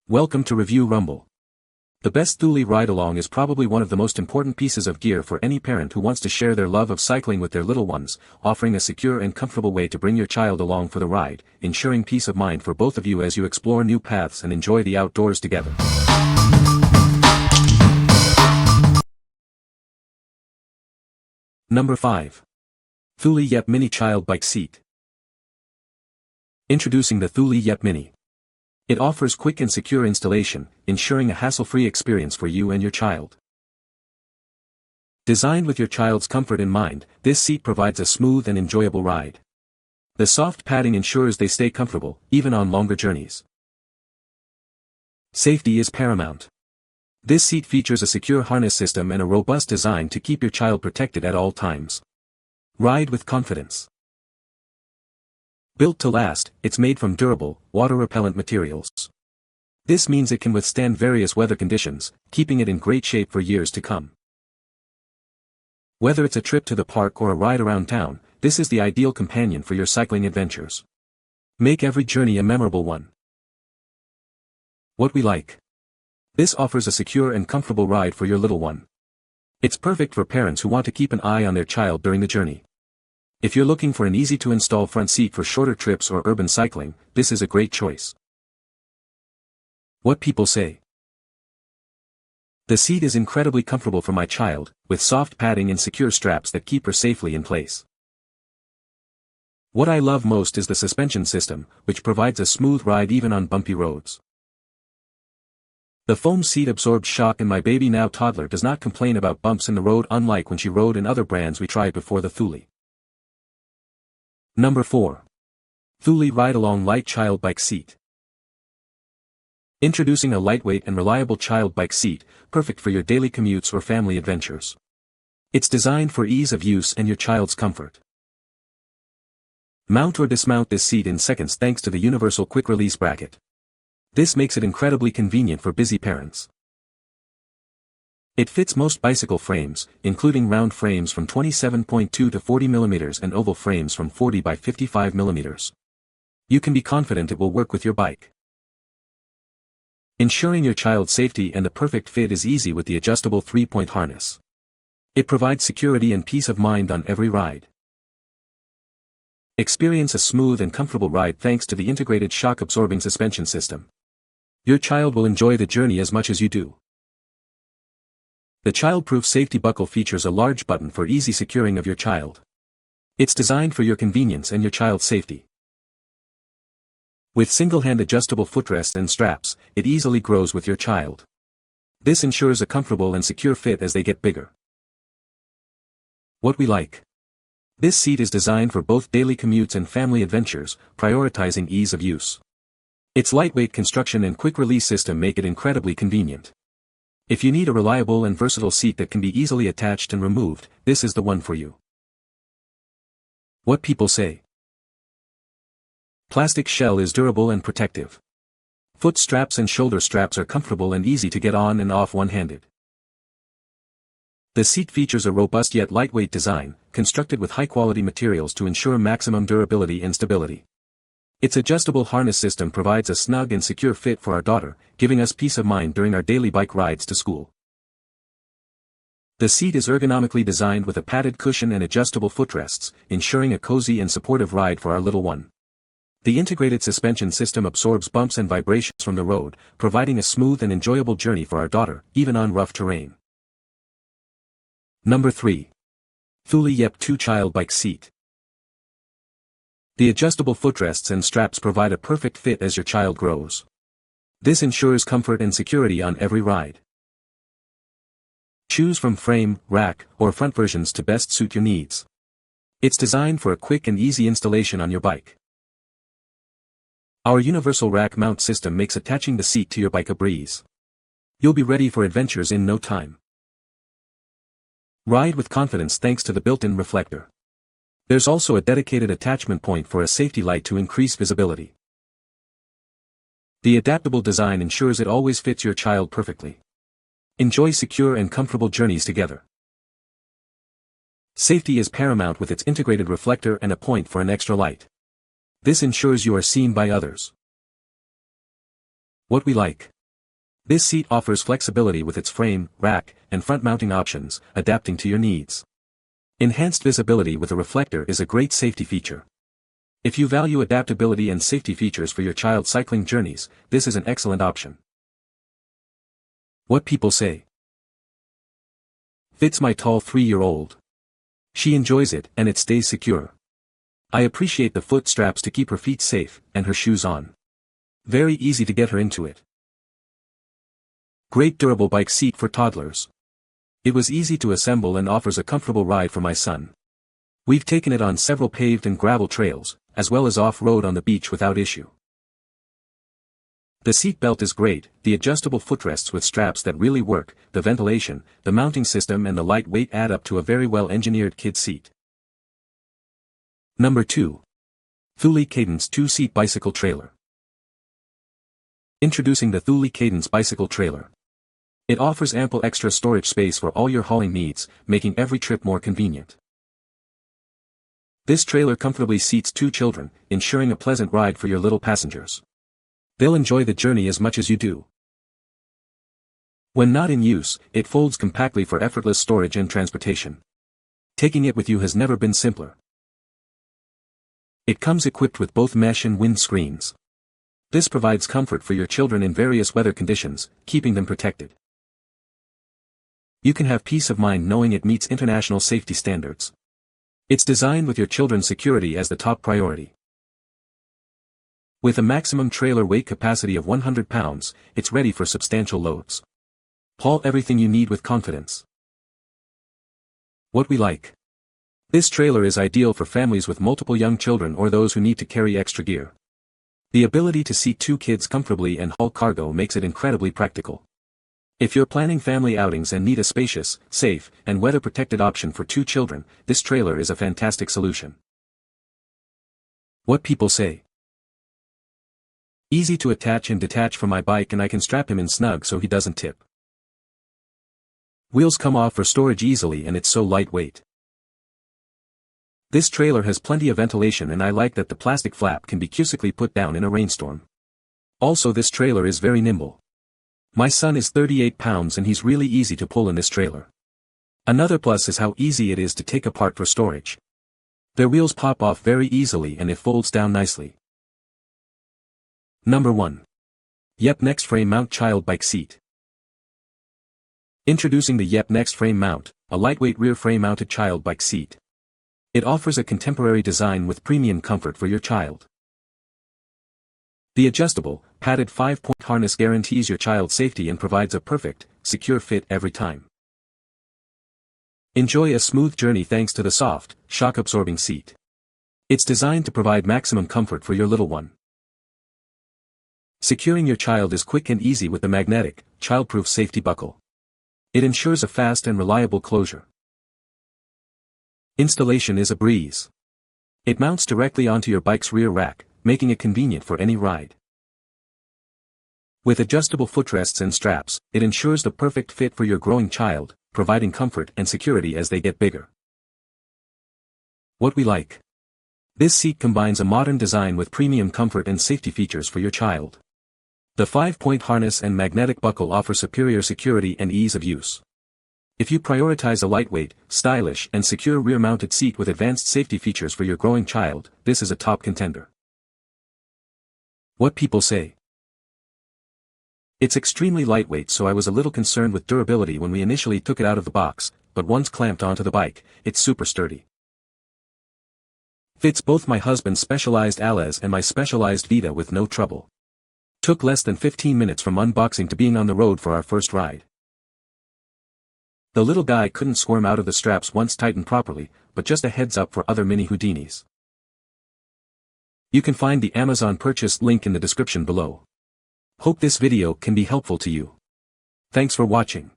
Welcome to Review Rumble. The best Thule RideAlong is probably one of the most important pieces of gear for any parent who wants to share their love of cycling with their little ones, offering a secure and comfortable way to bring your child along for the ride, ensuring peace of mind for both of you as you explore new paths and enjoy the outdoors together. Number 5. Thule Yepp Mini Child Bike Seat. Introducing the Thule Yepp Mini. It offers quick and secure installation, ensuring a hassle-free experience for you and your child. Designed with your child's comfort in mind, this seat provides a smooth and enjoyable ride. The soft padding ensures they stay comfortable, even on longer journeys. Safety is paramount. This seat features a secure harness system and a robust design to keep your child protected at all times. Ride with confidence. Built to last, it's made from durable, water-repellent materials. This means it can withstand various weather conditions, keeping it in great shape for years to come. Whether it's a trip to the park or a ride around town, this is the ideal companion for your cycling adventures. Make every journey a memorable one. What we like. This offers a secure and comfortable ride for your little one. It's perfect for parents who want to keep an eye on their child during the journey. If you're looking for an easy-to-install front seat for shorter trips or urban cycling, this is a great choice. What people say. The seat is incredibly comfortable for my child, with soft padding and secure straps that keep her safely in place. What I love most is the suspension system, which provides a smooth ride even on bumpy roads. The foam seat absorbs shock and my baby now toddler does not complain about bumps in the road, unlike when she rode in other brands we tried before the Thule. Number 4. Thule RideAlong Lite Child Bike Seat. Introducing a lightweight and reliable child bike seat, perfect for your daily commutes or family adventures. It's designed for ease of use and your child's comfort. Mount or dismount this seat in seconds thanks to the universal quick-release bracket. This makes it incredibly convenient for busy parents. It fits most bicycle frames, including round frames from 27.2 to 40 mm and oval frames from 40 by 55 mm. You can be confident it will work with your bike. Ensuring your child's safety and the perfect fit is easy with the adjustable 3-point harness. It provides security and peace of mind on every ride. Experience a smooth and comfortable ride thanks to the integrated shock-absorbing suspension system. Your child will enjoy the journey as much as you do. The child-proof safety buckle features a large button for easy securing of your child. It's designed for your convenience and your child's safety. With single-hand adjustable footrest and straps, it easily grows with your child. This ensures a comfortable and secure fit as they get bigger. What we like. This seat is designed for both daily commutes and family adventures, prioritizing ease of use. Its lightweight construction and quick-release system make it incredibly convenient. If you need a reliable and versatile seat that can be easily attached and removed, this is the one for you. What people say. Plastic shell is durable and protective. Foot straps and shoulder straps are comfortable and easy to get on and off one-handed. The seat features a robust yet lightweight design, constructed with high-quality materials to ensure maximum durability and stability. Its adjustable harness system provides a snug and secure fit for our daughter, giving us peace of mind during our daily bike rides to school. The seat is ergonomically designed with a padded cushion and adjustable footrests, ensuring a cozy and supportive ride for our little one. The integrated suspension system absorbs bumps and vibrations from the road, providing a smooth and enjoyable journey for our daughter, even on rough terrain. Number 3. Thule Yepp 2 Child Bike Seat. The adjustable footrests and straps provide a perfect fit as your child grows. This ensures comfort and security on every ride. Choose from frame, rack, or front versions to best suit your needs. It's designed for a quick and easy installation on your bike. Our universal rack mount system makes attaching the seat to your bike a breeze. You'll be ready for adventures in no time. Ride with confidence thanks to the built-in reflector. There's also a dedicated attachment point for a safety light to increase visibility. The adaptable design ensures it always fits your child perfectly. Enjoy secure and comfortable journeys together. Safety is paramount with its integrated reflector and a point for an extra light. This ensures you are seen by others. What we like. This seat offers flexibility with its frame, rack, and front mounting options, adapting to your needs. Enhanced visibility with a reflector is a great safety feature. If you value adaptability and safety features for your child's cycling journeys, this is an excellent option. What people say. Fits my tall 3-year-old. She enjoys it and it stays secure. I appreciate the foot straps to keep her feet safe and her shoes on. Very easy to get her into it. Great durable bike seat for toddlers. It was easy to assemble and offers a comfortable ride for my son. We've taken it on several paved and gravel trails, as well as off-road on the beach without issue. The seat belt is great, the adjustable footrests with straps that really work, the ventilation, the mounting system and the lightweight add up to a very well-engineered kid seat. Number 2. Thule Cadence 2-seat bicycle trailer. Introducing the Thule Cadence bicycle trailer. It offers ample extra storage space for all your hauling needs, making every trip more convenient. This trailer comfortably seats 2 children, ensuring a pleasant ride for your little passengers. They'll enjoy the journey as much as you do. When not in use, it folds compactly for effortless storage and transportation. Taking it with you has never been simpler. It comes equipped with both mesh and wind screens. This provides comfort for your children in various weather conditions, keeping them protected. You can have peace of mind knowing it meets international safety standards. It's designed with your children's security as the top priority. With a maximum trailer weight capacity of 100 pounds, it's ready for substantial loads. Haul everything you need with confidence. What we like. This trailer is ideal for families with multiple young children or those who need to carry extra gear. The ability to seat 2 kids comfortably and haul cargo makes it incredibly practical. If you're planning family outings and need a spacious, safe, and weather-protected option for 2 children, this trailer is a fantastic solution. What people say. Easy to attach and detach from my bike and I can strap him in snug so he doesn't tip. Wheels come off for storage easily and it's so lightweight. This trailer has plenty of ventilation and I like that the plastic flap can be quickly put down in a rainstorm. Also, this trailer is very nimble. My son is 38 pounds and he's really easy to pull in this trailer. Another plus is how easy it is to take apart for storage. Their wheels pop off very easily and it folds down nicely. Number 1. Yepp Nexxt Frame Mount Child Bike Seat. Introducing the Yepp Nexxt Frame Mount, a lightweight rear frame mounted child bike seat. It offers a contemporary design with premium comfort for your child. The adjustable, padded 5-point harness guarantees your child's safety and provides a perfect, secure fit every time. Enjoy a smooth journey thanks to the soft, shock-absorbing seat. It's designed to provide maximum comfort for your little one. Securing your child is quick and easy with the magnetic, child-proof safety buckle. It ensures a fast and reliable closure. Installation is a breeze. It mounts directly onto your bike's rear rack, making it convenient for any ride. With adjustable footrests and straps, it ensures the perfect fit for your growing child, providing comfort and security as they get bigger. What we like. This seat combines a modern design with premium comfort and safety features for your child. The 5-point harness and magnetic buckle offer superior security and ease of use. If you prioritize a lightweight, stylish, and secure rear-mounted seat with advanced safety features for your growing child, this is a top contender. What people say. It's extremely lightweight, so I was a little concerned with durability when we initially took it out of the box, but once clamped onto the bike, it's super sturdy. Fits both my husband's specialized Aliz and my specialized Vita with no trouble. Took less than 15 minutes from unboxing to being on the road for our first ride. The little guy couldn't squirm out of the straps once tightened properly, but just a heads up for other mini Houdinis. You can find the Amazon purchase link in the description below. Hope this video can be helpful to you. Thanks for watching.